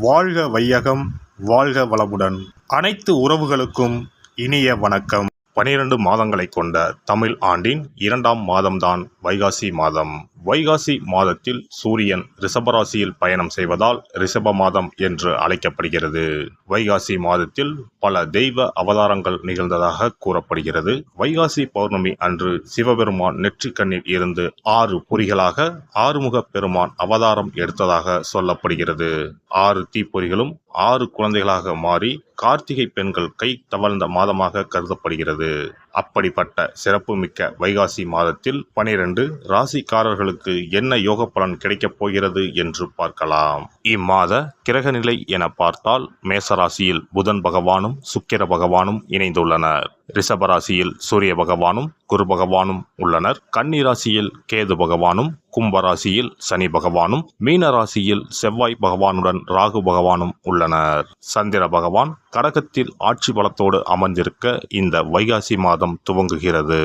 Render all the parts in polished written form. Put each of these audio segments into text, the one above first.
வாழ்க வையகம், வாழ்க வளமுடன். அனைத்து உறவுகளுக்கும் இனிய வணக்கம். 12 மாதங்களை கொண்ட தமிழ் ஆண்டின் 2ஆம் மாதம்தான் வைகாசி மாதம். வைகாசி மாதத்தில் சூரியன் ரிஷபராசியில் பயணம் செய்வதால் ரிஷப மாதம் என்று அழைக்கப்படுகிறது. வைகாசி மாதத்தில் பல தெய்வ அவதாரங்கள் நிகழ்ந்ததாக கூறப்படுகிறது. வைகாசி பௌர்ணமி அன்று சிவபெருமான் நெற்றிக்கண்ணில் இருந்து 6 பொறிகளாக ஆறுமுக பெருமான் அவதாரம் எடுத்ததாக சொல்லப்படுகிறது. 6 தீப்பொறிகளும் 6 குழந்தைகளாக மாறி கார்த்திகை பெண்கள் கை தவழ்ந்த மாதமாக கருதப்படுகிறது. அப்படிப்பட்ட சிறப்புமிக்க வைகாசி மாதத்தில் 12 ராசிக்காரர்களுக்கு என்ன யோக பலன் கிடைக்கப் போகிறது என்று பார்க்கலாம். இம்மாத கிரகநிலை என பார்த்தால் மேசராசியில் புதன் பகவானும் சுக்கிர பகவானும் இணைந்துள்ளனர். ரிஷபராசியில் சூரிய பகவானும் குரு பகவானும் உள்ளனர். கன்னி ராசியில் கேது பகவானும், கும்பராசியில் சனி பகவானும், மீன ராசியில் செவ்வாய் பகவானுடன் ராகு பகவானும் உள்ளனர். சந்திர பகவான் கடகத்தில் ஆட்சி பலத்தோடு அமர்ந்திருக்க இந்த வைகாசி மாதம் துவங்குகிறது.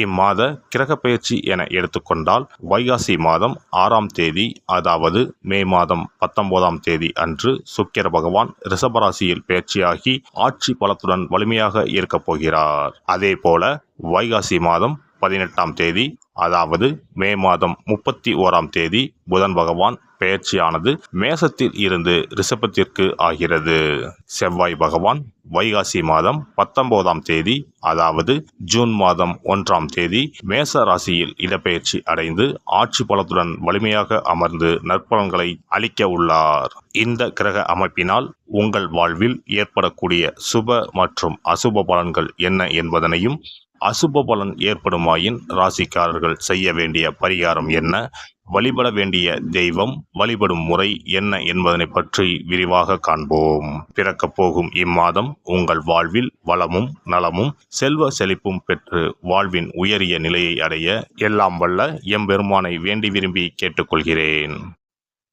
இம்மாத கிரக பெயர்ச்சி என எடுத்துக்கொண்டால் வைகாசி மாதம் 6ஆம் தேதி, அதாவது மே மாதம் 19ஆம் தேதி அன்று சுக்கிர பகவான் ரிஷபராசியில் பெயர்ச்சியாகி ஆட்சி பலத்துடன் வலிமையாக இருக்கப் போகிறார். அதே போல வைகாசி மாதம் 18ஆம் தேதி, அதாவது மே மாதம் 31ஆம் தேதி புதன் பகவான் பெயர்ச்சியானது மேசத்தில் இருந்து ரிஷபத்திற்கு ஆகிறது. செவ்வாய் பகவான் வைகாசி மாதம் 19ஆம் தேதி, அதாவது ஜூன் மாதம் 1ஆம் தேதி மேச ராசியில் இடப்பெயர்ச்சி அடைந்து ஆட்சி பலத்துடன் வலிமையாக அமர்ந்து நற்பலன்களை அளிக்க உள்ளார். இந்த கிரக அமைப்பினால் உங்கள் வாழ்வில் ஏற்படக்கூடிய சுப மற்றும் அசுப பலன்கள் என்ன என்பதனையும், அசுப பலன் ஏற்படுமாயின் ராசிக்காரர்கள் செய்ய வேண்டிய பரிகாரம் என்ன, வழிபட வேண்டிய தெய்வம், வழிபடும் முறை என்ன என்பதனை பற்றி விரிவாக காண்போம். பிறக்கப் போகும் இம்மாதம் உங்கள் வாழ்வில் வளமும் நலமும் செல்வ செழிப்பும் பெற்று வாழ்வின் உயரிய நிலையை அடைய எல்லாம் வல்ல எம்பெருமானை வேண்டி விரும்பி கேட்டுக்கொள்கிறேன்.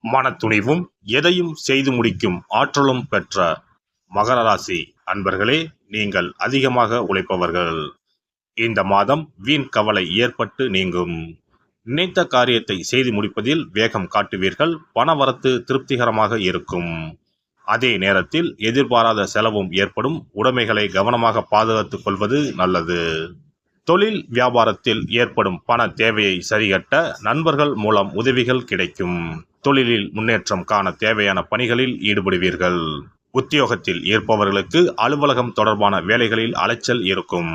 மனத்துணிவும் எதையும் செய்து முடிக்கும் ஆற்றலும் பெற்ற மகர ராசி அன்பர்களே, நீங்கள் அதிகமாக உழைப்பவர்கள். இந்த மாதம் வீண் கவலை ஏற்பட்டு நீங்கும். நினைத்த காரியத்தை செய்து முடிப்பதில் வேகம் காட்டுவீர்கள். பணவரத்து திருப்திகரமாக இருக்கும். அதே நேரத்தில் எதிர்பாராத செலவும் ஏற்படும். உடைமைகளை கவனமாக பாதுகாத்துக் கொள்வது நல்லது. தொழில் வியாபாரத்தில் ஏற்படும் பண தேவையை சரிகட்ட நண்பர்கள் மூலம் உதவிகள் கிடைக்கும். தொழிலில் முன்னேற்றம் காண தேவையான பணிகளில் ஈடுபடுவீர்கள். உத்தியோகத்தில் இருப்பவர்களுக்கு அலுவலகம் தொடர்பான வேலைகளில் அலைச்சல் இருக்கும்.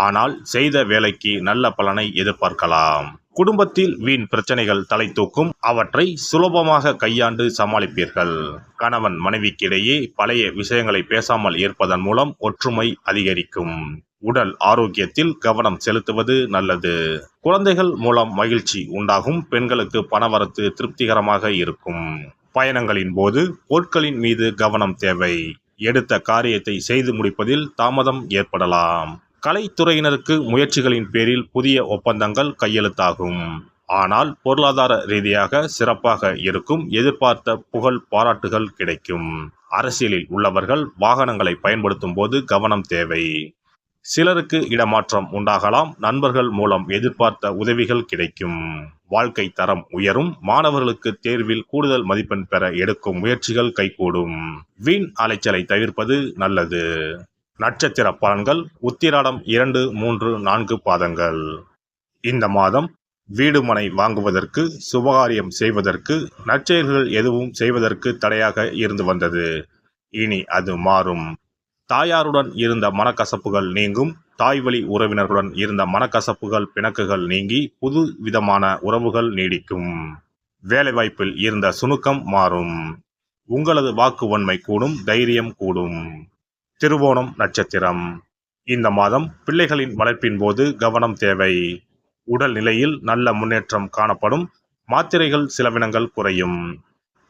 ஆனால் செய்த வேலைக்கு நல்ல பலனை எதிர்பார்க்கலாம். குடும்பத்தில் வீண் பிரச்சனைகள் தலை தூக்கும். அவற்றை சுலபமாக கையாண்டு சமாளிப்பீர்கள். கணவன் மனைவிக்கிடையே பழைய விஷயங்களை பேசாமல் இருப்பதன் மூலம் ஒற்றுமை அதிகரிக்கும். உடல் ஆரோக்கியத்தில் கவனம் செலுத்துவது நல்லது. குழந்தைகள் மூலம் மகிழ்ச்சி உண்டாகும். பெண்களுக்கு பணவரத்து திருப்திகரமாக இருக்கும். பயணங்களின் போது பொருட்களின் மீது கவனம் தேவை. எடுத்த காரியத்தை செய்து முடிப்பதில் தாமதம் ஏற்படலாம். கலைத்துறையினருக்கு முயற்சிகளின் பேரில் புதிய ஒப்பந்தங்கள் கையெழுத்தாகும். ஆனால் பொருளாதார ரீதியாக சிறப்பாக இருக்கும். எதிர்பார்த்த புகழ் பாராட்டுகள் கிடைக்கும். அரசியலில் உள்ளவர்கள் வாகனங்களை பயன்படுத்தும் போது கவனம் தேவை. சிலருக்கு இடமாற்றம் உண்டாகலாம். நண்பர்கள் மூலம் எதிர்பார்த்த உதவிகள் கிடைக்கும். வாழ்க்கை தரம் உயரும். மாணவர்களுக்கு தேர்வில் கூடுதல் மதிப்பெண் பெற எடுக்கும் முயற்சிகள் கைகூடும். வீண் அலைச்சலை தவிர்ப்பது நல்லது. நட்சத்திர பலன்கள். உத்திராடம் 2, 3, 4 பாதங்கள். இந்த மாதம் வீடு மனை வாங்குவதற்கு, சுபகாரியம் செய்வதற்கு, நற்செயல்கள் எதுவும் செய்வதற்கு தடையாக இருந்து வந்தது. இனி அது மாறும். தாயாருடன் இருந்த மனக்கசப்புகள் நீங்கும். தாய் வழி உறவினர்களுடன் இருந்த மனக்கசப்புகள் பிணக்குகள் நீங்கி புது விதமான உறவுகள் நீடிக்கும். வேலைவாய்ப்பில் இருந்த சுணுக்கம் மாறும். உங்களது வாக்கு வன்மை கூடும். தைரியம் கூடும். திருவோணம் நட்சத்திரம். இந்த மாதம் பிள்ளைகளின் வளர்ப்பின் போது கவனம் தேவை. உடல் நிலையில் நல்ல முன்னேற்றம் காணப்படும். மாத்திரைகள் செலவினங்கள் குறையும்.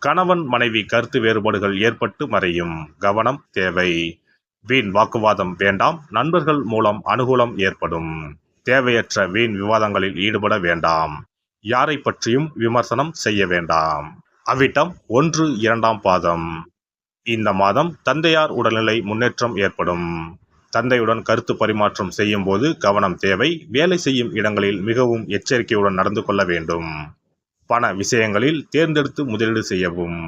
கணவன் மனைவி கருத்து வேறுபாடுகள் ஏற்பட்டு மறையும். கவனம் தேவை. வீண் வாக்குவாதம் வேண்டாம். நண்பர்கள் மூலம் அனுகூலம் ஏற்படும். தேவையற்ற வீண் விவாதங்களில் ஈடுபட வேண்டாம். யாரை பற்றியும் விமர்சனம் செய்ய வேண்டாம். அவிட்டம் 1, 2ஆம் பாதம். இந்த மாதம் தந்தையார் உடல்நிலை முன்னேற்றம் ஏற்படும். தந்தையுடன் கருத்து பரிமாற்றம் செய்யும் போது கவனம் தேவை. வேலை செய்யும் இடங்களில் மிகவும் எச்சரிக்கையுடன் நடந்து கொள்ள வேண்டும். பண விஷயங்களில் தேர்ந்தெடுத்து முதலீடு செய்யவும்.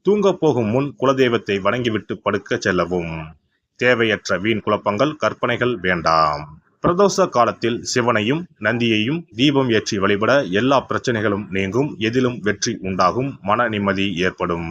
தூங்கப் போகும் முன் குலதெய்வத்தை வணங்கிவிட்டு படுக்க செல்லவும். தேவையற்ற வீண் குழப்பங்கள், கற்பனைகள் வேண்டாம். பிரதோஷ காலத்தில் சிவனையும் நந்தியையும் தீபம் ஏற்றி வழிபட எல்லா பிரச்சனைகளும் நீங்கும், எதிலும் வெற்றி உண்டாகும், மன நிம்மதி ஏற்படும்.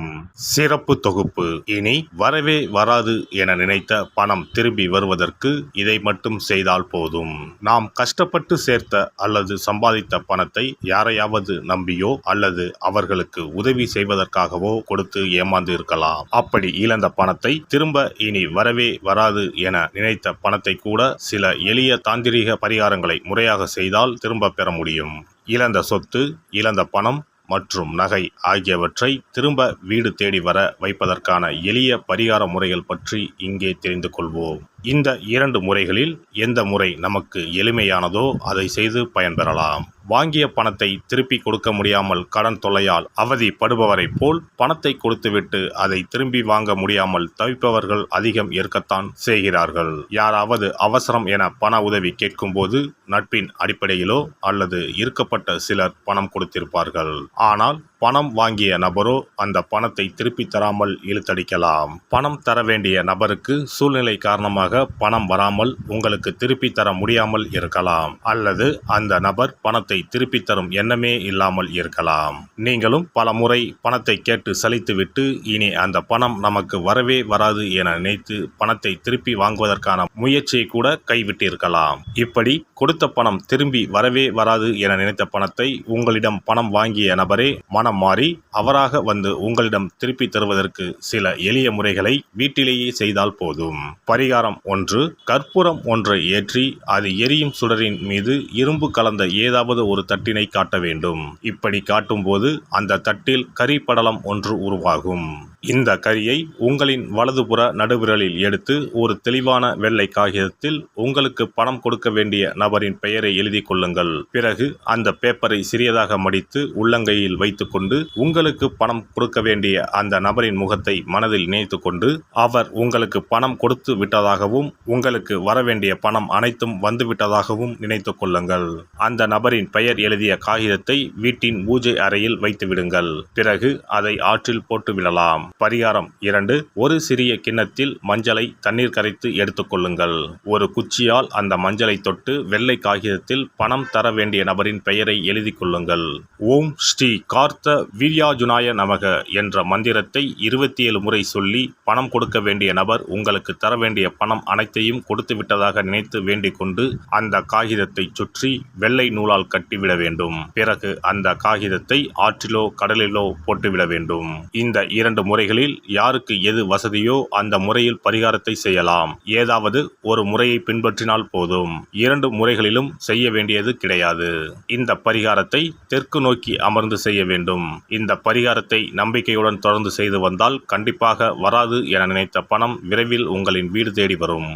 சிறப்பு தொகுப்பு. இனி வரவே வராது என நினைத்த பணம் திரும்பி வருவதற்கு இதை மட்டும் செய்தால் போதும். நாம் கஷ்டப்பட்டு சேர்த்த அல்லது சம்பாதித்த பணத்தை யாரையாவது நம்பியோ அல்லது அவர்களுக்கு உதவி செய்வதற்காகவோ கொடுத்து ஏமாந்து இருக்கலாம். அப்படி இழந்த பணத்தை திரும்ப இனி வரவே வராது என நினைத்த பணத்தை கூட சில எளிய தாந்திரீக பரிகாரங்களை முறையாக செய்தால் திரும்ப பெற முடியும். இழந்த சொத்து, இழந்த பணம் மற்றும் நகை ஆகியவற்றை திரும்ப வீடு தேடி வர வைப்பதற்கான எளிய பரிகார முறைகள் பற்றி இங்கே தெரிந்து கொள்வோம். இந்த 2 முறைகளில் எந்த முறை நமக்கு எளிமையானதோ அதை செய்து பயன்பெறலாம். வாங்கிய பணத்தை திருப்பி கொடுக்க முடியாமல் கடன் தொல்லையால் அவதிப்படுபவரை போல் பணத்தை கொடுத்துவிட்டு அதை திரும்பி வாங்க முடியாமல் தவிப்பவர்கள் அதிகம் இருக்கத்தான் செய்கிறார்கள். யாராவது அவசரம் என பண உதவி கேட்கும்போது நட்பின் அடிப்படையிலோ அல்லது இருக்கப்பட்ட சிலர் பணம் கொடுத்திருப்பார்கள். ஆனால் பணம் வாங்கிய நபரோ அந்த பணத்தை திருப்பி தராமல் இழுத்தடிக்கலாம். பணம் தர வேண்டிய நபருக்கு சூழ்நிலை காரணமாக பணம் வராமல் உங்களுக்கு திருப்பி தர முடியாமல் இருக்கலாம். அல்லது அந்த நபர் பணத்தை திருப்பி தரும் எண்ணமே இல்லாமல் இருக்கலாம். நீங்களும் பல முறை பணத்தை கேட்டு சலித்துவிட்டு இனி அந்த பணம் நமக்கு வரவே வராது என நினைத்து பணத்தை திருப்பி வாங்குவதற்கான முயற்சியை கூட கைவிட்டிருக்கலாம். இப்படி கொடுத்த பணம் திரும்பி வரவே வராது என நினைத்த பணத்தை உங்களிடம் பணம் வாங்கிய நபரே மனம் மாறி அவராக வந்து உங்களிடம் திருப்பி தருவதற்கு சில எளிய முறைகளை வீட்டிலேயே செய்தால் போதும். பரிகாரம் 1. கற்பூரம் ஒன்றை ஏற்றி அது எரியும் சுடரின் மீது இரும்பு கலந்த ஏதாவது ஒரு தட்டினை காட்ட வேண்டும். இப்படி காட்டும் போது அந்த தட்டில் கரி படலம் ஒன்று உருவாகும். இந்த கரியை உங்களின் வலதுபுற நடுவிரலில் எடுத்து ஒரு தெளிவான வெள்ளை காகிதத்தில் உங்களுக்கு பணம் கொடுக்க வேண்டிய நபரின் பெயரை எழுதி கொள்ளுங்கள். பிறகு அந்த பேப்பரை சிறியதாக மடித்து உள்ளங்கையில் வைத்துக்கொண்டு உங்களுக்கு பணம் கொடுக்க வேண்டிய அந்த நபரின் முகத்தை மனதில் நினைத்து கொண்டு அவர் உங்களுக்கு பணம் கொடுத்து விட்டதாகவும் உங்களுக்கு வரவேண்டிய பணம் அனைத்தும் வந்துவிட்டதாகவும் நினைத்து கொள்ளுங்கள். அந்த நபரின் பெயர் எழுதிய காகிதத்தை வீட்டின் பூஜை அறையில் வைத்து விடுங்கள். பிறகு அதை ஆற்றில் போட்டு விடலாம். பரிகாரம் 2. ஒரு சிறிய கிண்ணத்தில் மஞ்சளை தண்ணீர் கரைத்து எடுத்துக்கொள்ளுங்கள். ஒரு குச்சியால் அந்த மஞ்சளை தொட்டு வெள்ளை காகிதத்தில் பணம் தர வேண்டிய நபரின் பெயரை எழுதி கொள்ளுங்கள். ஓம் ஸ்ரீ கார்த்த வீர்யாஜுனாய நமக என்ற மந்திரத்தை 27 முறை சொல்லி பணம் கொடுக்க வேண்டிய நபர் உங்களுக்கு தர வேண்டிய பணம் அனைத்தையும் கொடுத்து விட்டதாக நினைத்து வேண்டிக் கொண்டு அந்த காகிதத்தை சுற்றி வெள்ளை நூலால் கட்டிவிட வேண்டும். பிறகு அந்த காகிதத்தை ஆற்றிலோ கடலிலோ போட்டுவிட வேண்டும். இந்த 2 முறைகளில் யாருக்கு எது வசதியோ அந்த முறையில் பரிகாரத்தை செய்யலாம். ஏதாவது ஒரு முறையை பின்பற்றினால் போதும். 2 முறைகளிலும் செய்ய வேண்டியது கிடையாது. இந்த பரிகாரத்தை தெற்கு நோக்கி அமர்ந்து செய்ய வேண்டும். இந்த பரிகாரத்தை நம்பிக்கையுடன் தொடர்ந்து செய்து வந்தால் கண்டிப்பாக வராது என நினைத்த பணம் விரைவில் உங்களின் வீடு தேடி வரும்.